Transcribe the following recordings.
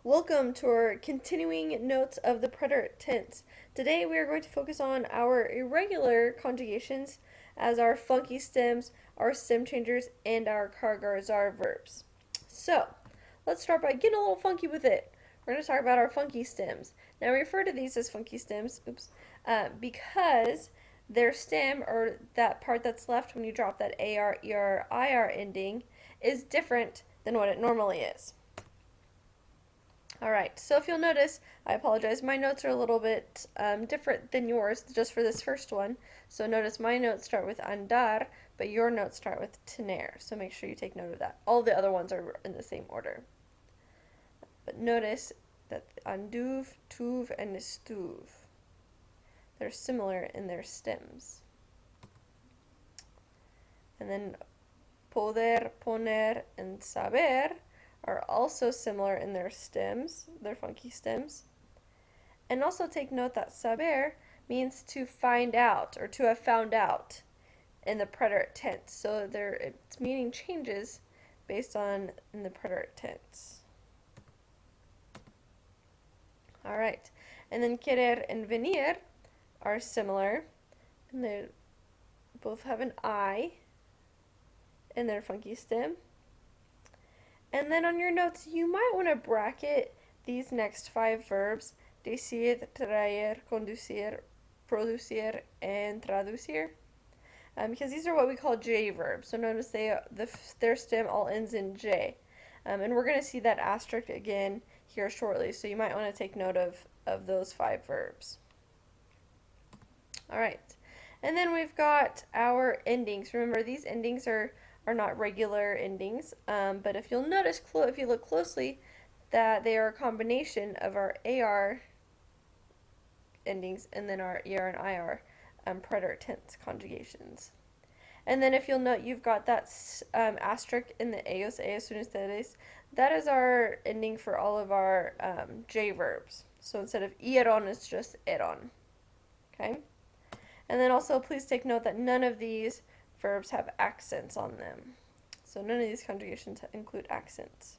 Welcome to our continuing notes of the preterite tense. Today we are going to focus on our irregular conjugations as our funky stems, our stem changers, and our cargar verbs. So, let's start by getting a little funky with it. We're going to talk about our funky stems. Now, we refer to these as funky stems, because their stem, or that part that's left when you drop that AR, ER, IR ending, is different than what it normally is. Alright, so if you'll notice, I apologize, my notes are a little bit different than yours just for this first one. So notice my notes start with andar, but your notes start with tener. So make sure you take note of that. All the other ones are in the same order. But notice that anduv, tuv, and estuv, they're similar in their stems. And then poder, poner, and saber are also similar in their stems, their funky stems. And also take note that saber means to find out or to have found out in the preterite tense. So its meaning changes based on in the preterite tense. Alright, and then querer and venir are similar, and they both have an I in their funky stem. And then on your notes, you might want to bracket these next 5 verbs: decir, traer, conducir, producir, and traducir. Because these are what we call J verbs. So notice their stem all ends in J. And we're going to see that asterisk again here shortly. So you might want to take note of those 5 verbs. Alright. And then we've got our endings. Remember, these endings are not regular endings, but if you'll notice, if you look closely, that they are a combination of our AR endings and then our ER and IR preterite tense conjugations. And then if you'll note, you've got that asterisk in the eos ustedes. That is our ending for all of our J verbs. So instead of ieron, it's just eron. Okay? And then also, please take note that none of these verbs have accents on them. So none of these conjugations include accents.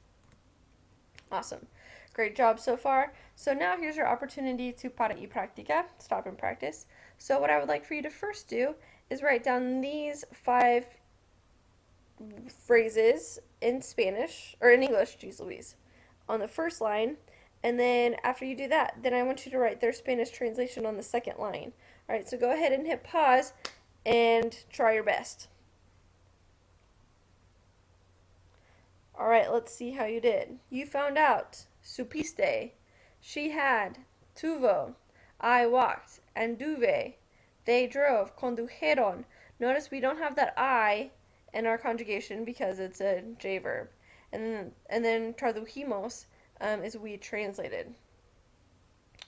Awesome. Great job so far. So now here's your opportunity to para y practica, stop and practice. So what I would like for you to first do is write down these 5 phrases in Spanish, or in English, geez Louise, on the first line. And then after you do that, then I want you to write their Spanish translation on the second line. Alright, so go ahead and hit pause and try your best. Alright, let's see how you did. You found out. Supiste. She had. Tuvo. I walked. Anduve. They drove. Condujeron. Notice we don't have that I in our conjugation because it's a J verb. And then tradujimos is we translated.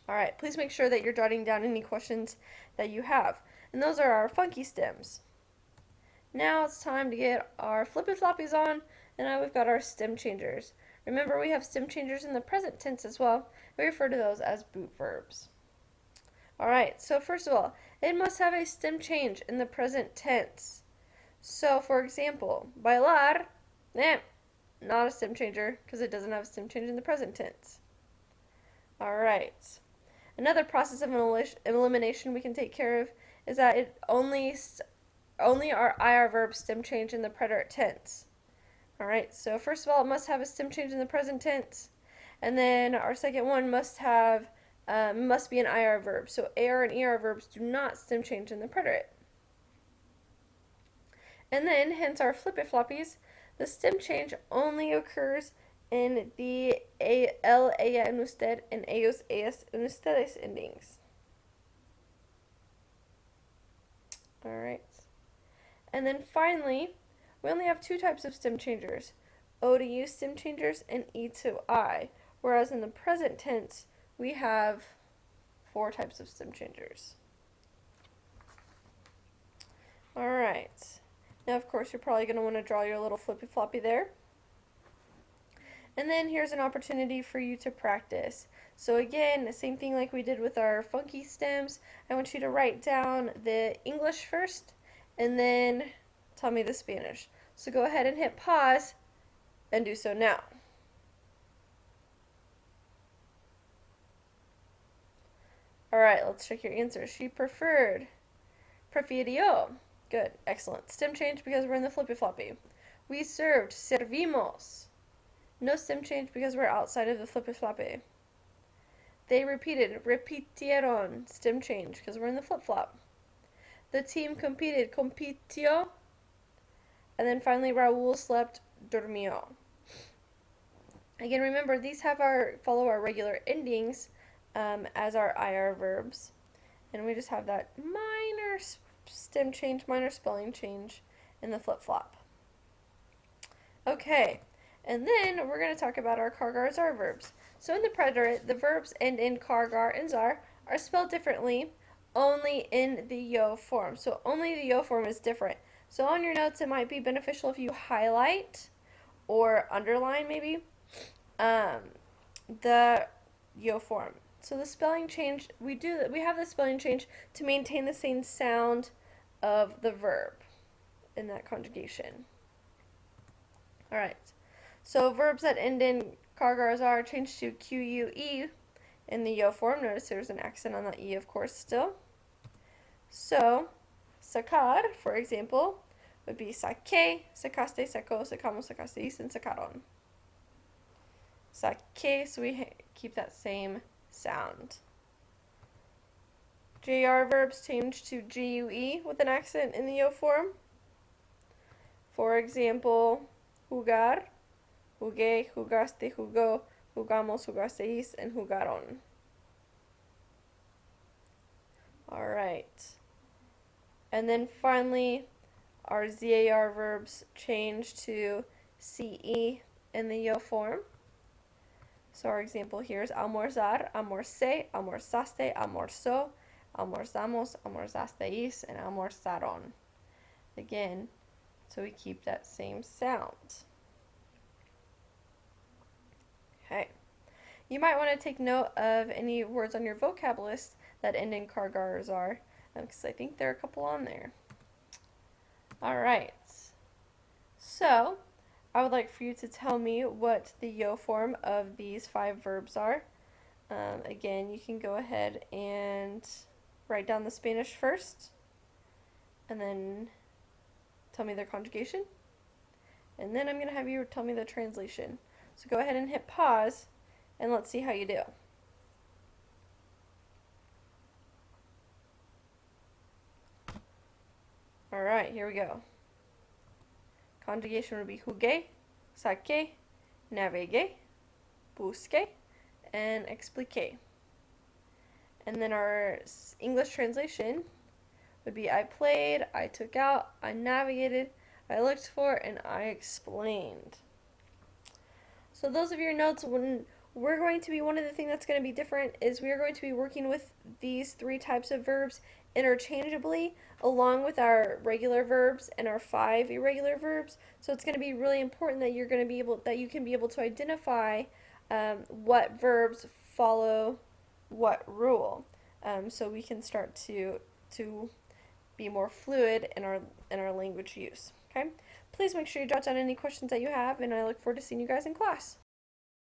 Alright, please make sure that you're jotting down any questions that you have. And those are our funky stems. Now it's time to get our flippy floppies on, and now we've got our stem changers. Remember, we have stem changers in the present tense as well. We refer to those as boot verbs. Alright, so first of all, it must have a stem change in the present tense. So, for example, bailar, not a stem changer because it doesn't have a stem change in the present tense. Alright. Another process of elimination we can take care of is that it only our IR verbs stem change in the preterite tense. Alright, so first of all, it must have a stem change in the present tense. And then our second one must be an IR verb. So AR and ER verbs do not stem change in the preterite. And then, hence our flippy-floppies, the stem change only occurs in the el, ella, and usted, and ellos, ellas, and ustedes endings. Alright. And then finally, we only have 2 types of stem changers: O to U stem changers and E to I. Whereas in the present tense, we have 4 types of stem changers. Alright. Now, of course, you're probably going to want to draw your little flippy floppy there. And then here's an opportunity for you to practice. So again, the same thing like we did with our funky stems. I want you to write down the English first and then tell me the Spanish. So go ahead and hit pause and do so now. Alright, let's check your answer. She preferred. Prefirió. Good. Excellent. Stem change because we're in the flippy floppy. We served. Servimos. No stem change because we're outside of the flippy floppy. They repeated. Repitieron. Stem change because we're in the flip flop. The team competed. Compitió. And then finally, Raúl slept. Durmió. Again, remember, these have follow our regular endings as our IR verbs. And we just have that minor stem change, minor spelling change in the flip-flop. Okay, and then we're going to talk about our car-gar zar verbs. So in the preterite, the verbs end in car-gar and zar are spelled differently only in the yo form. So only the yo form is different. So on your notes, it might be beneficial if you highlight or underline maybe the yo form. So the spelling change, we have the spelling change to maintain the same sound of the verb in that conjugation. All right. So verbs that end in car-gar zar are changed to QUE in the yo form. Notice there's an accent on that E, of course, still. So sacar, for example, would be saqué, sacaste, sacó, sacamos, sacasteis, and sacaron. Saqué, so we keep that same sound. JR verbs change to GUE with an accent in the yo form. For example, jugar, jugué, jugaste, jugó, jugamos, jugasteis, and jugaron. Alright. And then finally, our ZAR verbs change to CE in the yo form. So our example here is almorzar, almorcé, almorzaste, almorzó, almorzamos, almorzasteis, and almorzaron. Again, so we keep that same sound. Okay. You might want to take note of any words on your vocab list that end in car-gar or zar, because I think there are a couple on there. Alright. So, I would like for you to tell me what the yo form of these 5 verbs are. Again, you can go ahead and write down the Spanish first, and then tell me their conjugation. And then I'm going to have you tell me the translation. So go ahead and hit pause, and let's see how you do. Alright, here we go. Conjugation would be jugué, saqué, navegué, busqué, and expliqué. And then our English translation would be I played, I took out, I navigated, I looked for, and I explained. So those of your notes, when we're going to be, one of the things that's going to be different is we are going to be working with these 3 types of verbs interchangeably along with our regular verbs and our 5 irregular verbs. So it's going to be really important that you can be able to identify what verbs follow what rule, so we can start to be more fluid in our language use. Okay, please make sure you jot down any questions that you have, and I look forward to seeing you guys in class.